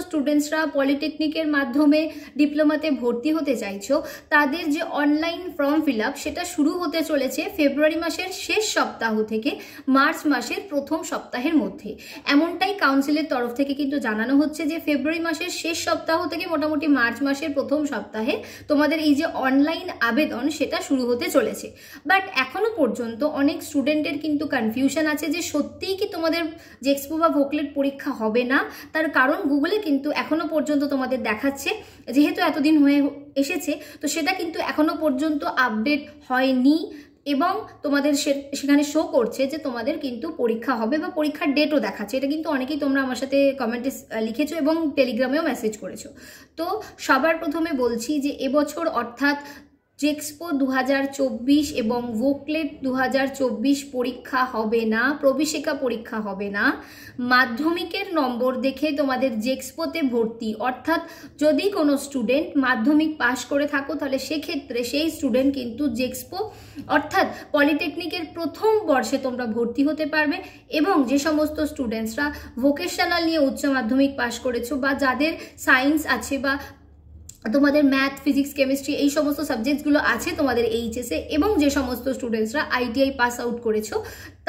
স্টুডেন্টসরা পলিটেকনিকের মাধ্যমে ডিপ্লোমাতে ভর্তি হতে চাইছো, তাদের যে অনলাইন ফর্ম ফিল আপ সেটা শুরু হতে চলেছে ফেব্রুয়ারি মাসের শেষ সপ্তাহ থেকে মার্চ মাসের প্রথম সপ্তাহের মধ্যে। এমনটাই কাউন্সিলের তরফ থেকে কিন্তু জানানো হচ্ছে যে ফেব্রুয়ারি মাসের শেষ সপ্তাহ থেকে মোটামুটি মার্চ মাসের প্রথম সপ্তাহে তোমাদের এই যে অনলাইন আবেদন সেটা শুরু হতে চলেছে। বাট এখনো পর্যন্ত অনেক স্টুডেন্টের কিন্তু কনফিউশন আছে যে সত্যিই কি তোমাদের জেক্সপো বা ভোকলেট পরীক্ষা হবে না। তার কারণ গুগলে কিন্তু এখনো পর্যন্ত তোমাদের দেখাচ্ছে, যেহেতু এতদিন হয়ে এসেছে তো সেটা কিন্তু এখনো পর্যন্ত আপডেট হয়নি এবং তোমাদের সেখানে শো করছে যে তোমাদের কিন্তু পরীক্ষা হবে বা পরীক্ষার ডেটও দেখাচ্ছে। এটা কিন্তু অনেকেই তোমরা আমার সাথে কমেন্টে লিখেছো এবং টেলিগ্রামেও মেসেজ করেছো। তো সবার প্রথমে বলছি যে এবছর অর্থাৎ জেক্সপো 2024 এবং ভোকলেট 2024 পরীক্ষা হবে না, প্রবেশিকা পরীক্ষা হবে না। মাধ্যমিকের নম্বর দেখে তোমাদের জেক্সপোতে ভর্তি, অর্থাৎ যদি কোনো স্টুডেন্ট মাধ্যমিক পাশ করে থাকো তাহলে সেক্ষেত্রে সেই স্টুডেন্ট কিন্তু জেক্সপো অর্থাৎ পলিটেকনিকের প্রথম বর্ষে তোমরা ভর্তি হতে পারবে। এবং যে সমস্ত স্টুডেন্টসরা ভোকেশনাল নিয়ে উচ্চ মাধ্যমিক পাশ করেছো বা যাদের সায়েন্স আছে বা তোমাদের ম্যাথ, ফিজিক্স, কেমিস্ট্রি এই সমস্ত সাবজেক্টসগুলো আছে তোমাদের এইচএসে, এবং যে সমস্ত স্টুডেন্টসরা আইটিআই পাস আউট করেছো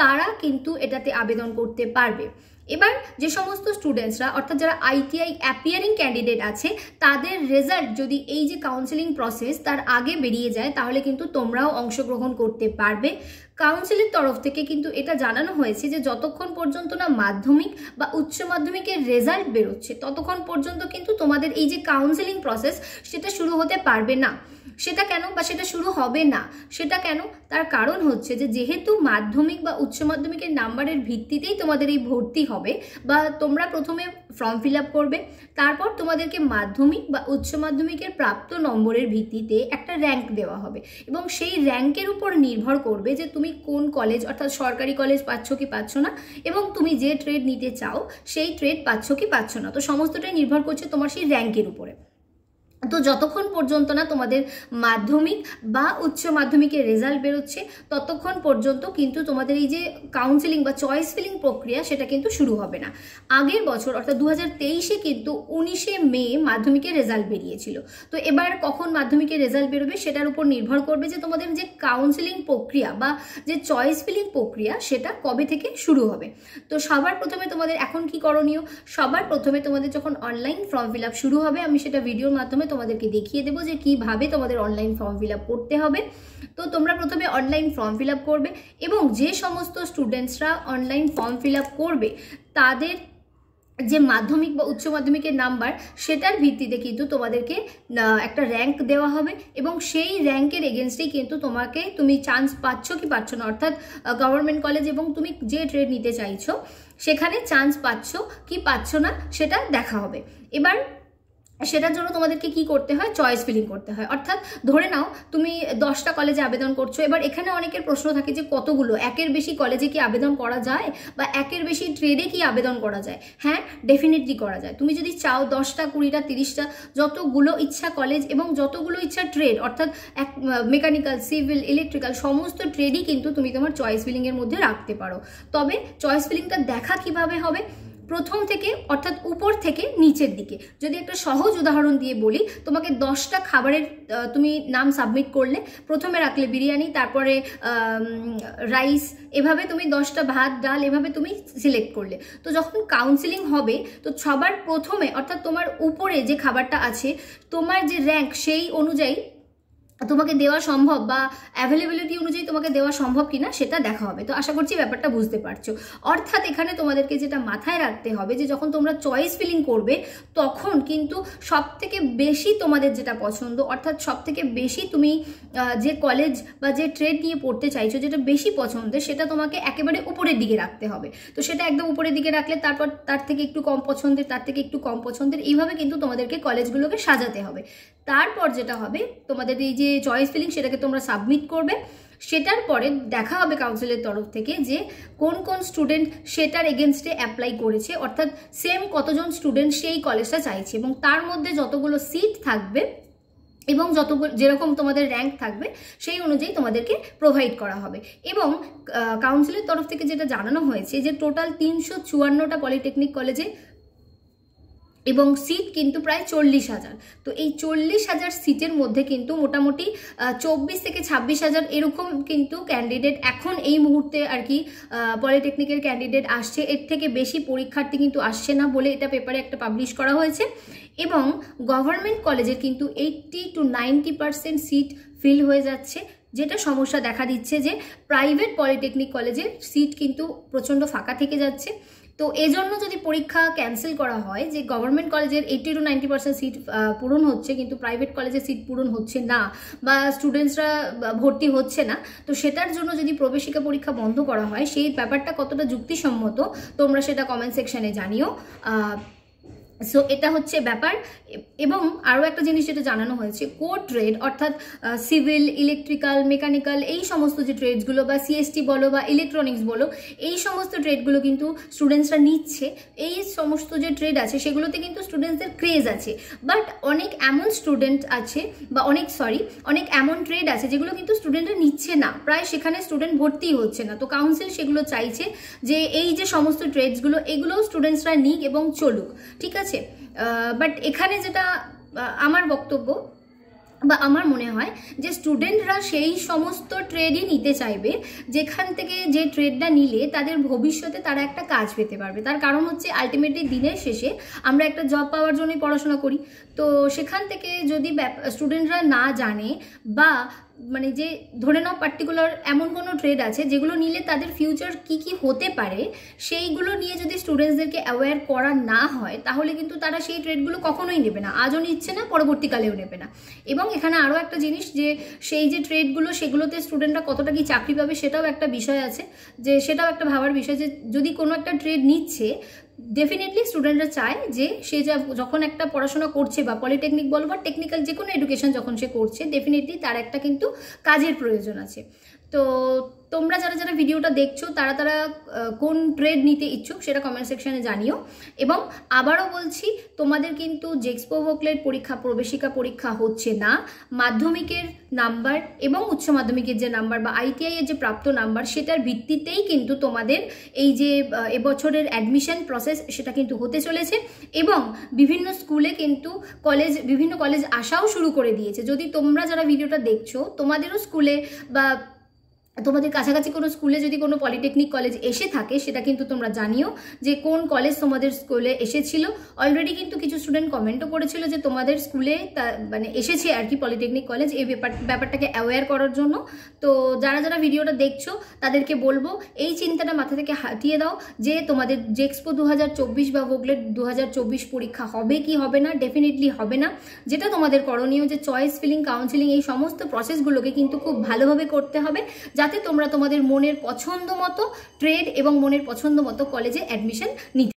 তারা কিন্তু এটাতে আবেদন করতে পারবে। এবার যে সমস্ত স্টুডেন্টসরা অর্থাৎ যারা আইটিআই অ্যাপিয়ারিং ক্যান্ডিডেট আছে তাদের রেজাল্ট যদি এই যে কাউন্সেলিং প্রসেস তার আগে বেরিয়ে যায় তাহলে কিন্তু তোমরাও অংশগ্রহণ করতে পারবে। কাউন্সিলের তরফ থেকে কিন্তু এটা জানানো হয়েছে যে যতক্ষণ পর্যন্ত না মাধ্যমিক বা উচ্চ মাধ্যমিকের রেজাল্ট বেরোচ্ছে ততক্ষণ পর্যন্ত কিন্তু তোমাদের এই যে কাউন্সিলিং প্রসেস সেটা শুরু হতে পারবে না। সেটা কেন বা সেটা শুরু হবে না সেটা কেন, তার কারণ হচ্ছে যে যেহেতু মাধ্যমিক বা উচ্চ মাধ্যমিকের নাম্বারের ভিত্তিতেই তোমাদের এই ভর্তি হবে বা তোমরা প্রথমে ফর্ম ফিল আপ করবে, তারপর তোমাদেরকে মাধ্যমিক বা উচ্চ মাধ্যমিকের প্রাপ্ত নম্বরের ভিত্তিতে একটা র্যাঙ্ক দেওয়া হবে এবং সেই র্যাঙ্কের উপর নির্ভর করবে যে তুমি কোন কলেজ অর্থাৎ সরকারি কলেজ পাচ্ছ কি পাচ্ছ না এবং তুমি যে ট্রেড নিতে চাও সেই ট্রেড পাচ্ছ কি পাচ্ছ না। তো সমস্তটাই নির্ভর করছে তোমার সেই র্যাঙ্কের উপরে। তো যতক্ষণ পর্যন্ত না তোমাদের মাধ্যমিক বা উচ্চ মাধ্যমিকের রেজাল্ট বেরোচ্ছে ততক্ষণ পর্যন্ত কিন্তু তোমাদের এই যে কাউন্সিলিং বা চয়েস ফিলিং প্রক্রিয়া সেটা কিন্তু শুরু হবে না। আগের বছর অর্থাৎ 2023-এ কিন্তু 19শে মে মাধ্যমিকের রেজাল্ট বেরিয়েছিল। তো এবার কখন মাধ্যমিকের রেজাল্ট বেরোবে সেটার উপর নির্ভর করবে যে তোমাদের যে কাউন্সিলিং প্রক্রিয়া বা যে চয়েস ফিলিং প্রক্রিয়া সেটা কবে থেকে শুরু হবে। তো সবার প্রথমে তোমাদের এখন কি করণীয়, সবার প্রথমে তোমাদের যখন অনলাইন ফর্ম ফিল আপ শুরু হবে আমি সেটা ভিডিওর মাধ্যমে তোমাদেরকে দেখিয়ে দেবো যে কিভাবে তোমাদের অনলাইন ফর্ম ফিল আপ করতে হবে। তো তোমরা প্রথমে অনলাইন ফর্ম ফিল আপ করবে এবং যে সমস্ত স্টুডেন্টসরা অনলাইন ফর্ম ফিল আপ করবে তাদের যে মাধ্যমিক বা উচ্চ মাধ্যমিকের নাম্বার সেটার ভিত্তিতে কিন্তু তোমাদেরকে একটা র্যাঙ্ক দেওয়া হবে এবং সেই র্যাঙ্কের এগেনস্টেই কিন্তু তুমি চান্স পাচ্ছ কি পাচ্ছ না, অর্থাৎ গভর্নমেন্ট কলেজ এবং তুমি যে ট্রেড নিতে চাইছো সেখানে চান্স পাচ্ছ কি পাচ্ছ না সেটা দেখা হবে। এবার সেটার জন্য তোমাদেরকে কি করতে হয়, চয়েস ফিলিং করতে হয়। অর্থাৎ ধরে নাও তুমি 10টা কলেজে আবেদন করছো, এবার এখানে অনেকের প্রশ্ন থাকে যে কতগুলো, একের বেশি কলেজে কি আবেদন করা যায় বা একের বেশি ট্রেডে কি আবেদন করা যায়? হ্যাঁ, ডেফিনেটলি করা যায়। তুমি যদি চাও 10টা, 20টা, 30টা যতগুলো ইচ্ছা কলেজ এবং যতগুলো ইচ্ছা ট্রেড অর্থাৎ মেকানিক্যাল, সিভিল, ইলেকট্রিক্যাল সমস্ত ট্রেডই কিন্তু তুমি তোমার চয়েস ফিলিংয়ের মধ্যে রাখতে পারো। তবে চয়েস ফিলিংটা দেখা কিভাবে হবে, প্রথম থেকে অর্থাৎ উপর থেকে নিচের দিকে। যদি একটা সহজ উদাহরণ দিয়ে বলি, তোমাকে 10টা খাবারের তুমি নাম সাবমিট করলে, প্রথমে রাখলে বিরিয়ানি, তারপরে রাইস, এভাবে তুমি 10টা ভাত, ডাল এভাবে তুমি সিলেক্ট করলে। তো যখন কাউন্সিলিং হবে তো সবার প্রথমে অর্থাৎ তোমার উপরে যে খাবারটা আছে তোমার যে র্যাঙ্ক সেই অনুযায়ী তোমাকে দেওয়া সম্ভব বা অ্যাভেলেবিলিটি অনুযায়ী তোমাকে দেওয়া সম্ভব কিনা সেটা দেখা হবে। তো আশা করছি ব্যাপারটা বুঝতে পারছো। অর্থাৎ এখানে তোমাদেরকে যেটা মাথায় রাখতে হবে যে যখন তোমরা চয়েস ফিলিং করবে তখন কিন্তু সব থেকে বেশি তোমাদের যেটা পছন্দ অর্থাৎ সব থেকে বেশি তুমি যে কলেজ বা যে ট্রেড নিয়ে পড়তে চাইছো যেটা বেশি পছন্দের সেটা তোমাকে একেবারে উপরের দিকে রাখতে হবে। তো সেটা একদম উপরের দিকে রাখলে তারপর তার থেকে একটু কম পছন্দের, তার থেকে একটু কম পছন্দের, এইভাবে কিন্তু তোমাদেরকে কলেজগুলোকে সাজাতে হবে। তারপর যেটা হবে তোমাদের এই যে চয়েস ফিলিং সেটাকে তোমরা সাবমিট করবে, সেটার পরে দেখা হবে কাউন্সিলের তরফ থেকে যে কোন কোন স্টুডেন্ট সেটার এগেনস্টে অ্যাপ্লাই করেছে, অর্থাৎ সেম কতজন স্টুডেন্ট সেই কলেজটা চাইছে এবং তার মধ্যে যতগুলো সিট থাকবে এবং যেরকম তোমাদের র্যাঙ্ক থাকবে সেই অনুযায়ী তোমাদেরকে প্রোভাইড করা হবে। এবং কাউন্সিলের তরফ থেকে যেটা জানানো হয়েছে যে টোটাল 354টা পলিটেকনিক কলেজে এবং সিট কিন্তু প্রায় 40,000। তো এই 40,000 সিটের মধ্যে কিন্তু মোটামুটি 24 থেকে 26,000 এরকম কিন্তু ক্যান্ডিডেট এখন এই মুহূর্তে আর কি পলিটেকনিকের ক্যান্ডিডেট আসছে। এর থেকে বেশি পরীক্ষার্থী কিন্তু আসছে না বলে এটা পেপারে একটা পাবলিশ করা হয়েছে। এবং গভর্নমেন্ট কলেজের কিন্তু 80 to 90% সিট ফিল হয়ে যাচ্ছে, যেটা সমস্যা দেখা দিচ্ছে যে প্রাইভেট পলিটেকনিক কলেজের সিট কিন্তু প্রচণ্ড ফাঁকা থেকে যাচ্ছে। তো এজন্য যদি পরীক্ষা ক্যান্সেল করা হয়, যে গভর্নমেন্ট কলেজের 80 to 90% সিট পূরণ হচ্ছে কিন্তু প্রাইভেট কলেজের সিট পূরণ হচ্ছে না বা স্টুডেন্টসরা ভর্তি হচ্ছে না, তো সেটার জন্য যদি প্রবেশিকা পরীক্ষা বন্ধ করা হয়, সেই ব্যাপারটা কতটা যুক্তিসম্মত তোমরা সেটা কমেন্ট সেকশনে জানিও। সো এটা হচ্ছে ব্যাপার। এবং আরও একটা জিনিস যেটা জানানো হয়েছে, কোর ট্রেড অর্থাৎ সিভিল, ইলেকট্রিক্যাল, মেকানিক্যাল, এই সমস্ত যে ট্রেডসগুলো বা সিএসটি বলো বা ইলেকট্রনিক্স বলো, এই সমস্ত ট্রেডগুলো কিন্তু স্টুডেন্টসরা নিচ্ছে। এই সমস্ত যে ট্রেড আছে সেগুলোতে কিন্তু স্টুডেন্টসদের ক্রেজ আছে, বাট অনেক এমন স্টুডেন্ট আছে বা অনেক এমন ট্রেড আছে যেগুলো কিন্তু স্টুডেন্টরা নিচ্ছে না, প্রায় সেখানে স্টুডেন্ট ভর্তিই হচ্ছে না। তো কাউন্সিল সেগুলো চাইছে যে এই যে সমস্ত ট্রেডসগুলো এগুলোও স্টুডেন্টসরা নিক এবং চলুক, ঠিক আছে। বাট এখানে যেটা আমার বক্তব্য বা আমার মনে হয় যে স্টুডেন্টরা সেই সমস্ত ট্রেডই নিতে চাইবে যেখান থেকে যে ট্রেডটা নিলে তাদের ভবিষ্যতে তারা একটা কাজ পেতে পারবে। তার কারণ হচ্ছে আলটিমেটলি দিনের শেষে আমরা একটা জব পাওয়ার জন্যই পড়াশোনা করি। তো সেখান থেকে যদি স্টুডেন্টরা না জানে বা মানে যে ধরে নাও পার্টিকুলার এমন কোনো ট্রেড আছে যেগুলো নিলে তাদের ফিউচার কি কি হতে পারে, সেইগুলো নিয়ে যদি স্টুডেন্টসদেরকে অ্যাওয়্যার করা না হয় তাহলে কিন্তু তারা সেই ট্রেডগুলো কখনোই নেবে না, আজও নিচ্ছে না, পরবর্তীকালেও নেবে না। এবং এখানে আরও একটা জিনিস, যে সেই যে ট্রেডগুলো সেগুলোতে স্টুডেন্টরা কতটা কি চাকরি পাবে সেটাও একটা বিষয় আছে, যে সেটাও একটা ভাবার বিষয়, যে যদি কোনো একটা ট্রেড নিচ্ছে ডেফিনেটলি স্টুডেন্টরা চায় যে সে যখন একটা পড়াশোনা করছে বা পলিটেকনিক বলো বা টেকনিক্যাল যে কোনো এডুকেশন যখন সে করছে, ডেফিনেটলি তার একটা কিন্তু কাজের প্রয়োজন আছে। তো তোমরা যারা ভিডিওটা দেখছো তারা কোন ট্রেড নিতে ইচ্ছুক সেটা কমেন্ট সেকশনে জানিও। এবং আবারও বলছি, তোমাদের কিন্তু জেক্সপো ভোকলেট পরীক্ষা, প্রবেশিকা পরীক্ষা হচ্ছে না। মাধ্যমিকের নাম্বার এবং উচ্চ মাধ্যমিকের যে নাম্বার বা আইটিআই এর যে প্রাপ্ত নাম্বার সেটার ভিত্তিতেই কিন্তু তোমাদের এই যে এবছরের অ্যাডমিশন প্রসেস সেটা কিন্তু হতে চলেছে। এবং বিভিন্ন স্কুলে কিন্তু বিভিন্ন কলেজ আসাও শুরু করে দিয়েছে। যদি তোমরা যারা ভিডিওটা দেখছো তোমাদেরও স্কুলে বা তোমাদের কাছাকাছি কোনো স্কুলে যদি কোনো পলিটেকনিক কলেজ এসে থাকে সেটা কিন্তু তোমরা জানিও যে কোন কলেজ তোমাদের স্কুলে এসেছিল। অলরেডি কিন্তু কিছু স্টুডেন্ট কমেন্টও করেছিল যে তোমাদের স্কুলে মানে এসেছে আর কি পলিটেকনিক কলেজ, এই ব্যাপারটাকে অ্যাওয়্যার করার জন্য। তো যারা ভিডিওটা দেখছো তাদেরকে বলবো এই চিন্তাটা মাথা থেকে হাটিয়ে দাও যে তোমাদের জেক্সপো 2024 বা ভোকলেট 2024 পরীক্ষা হবে কি হবে না, ডেফিনেটলি হবে না। যেটা তোমাদের করণীয় যে চয়েস ফিলিং, কাউন্সিলিং, এই সমস্ত প্রসেসগুলোকে কিন্তু খুব ভালোভাবে করতে হবে যাতে তোমরা তোমাদের মনের পছন্দ মতো ট্রেড এবং মনের পছন্দ মতো কলেজে অ্যাডমিশন নিতে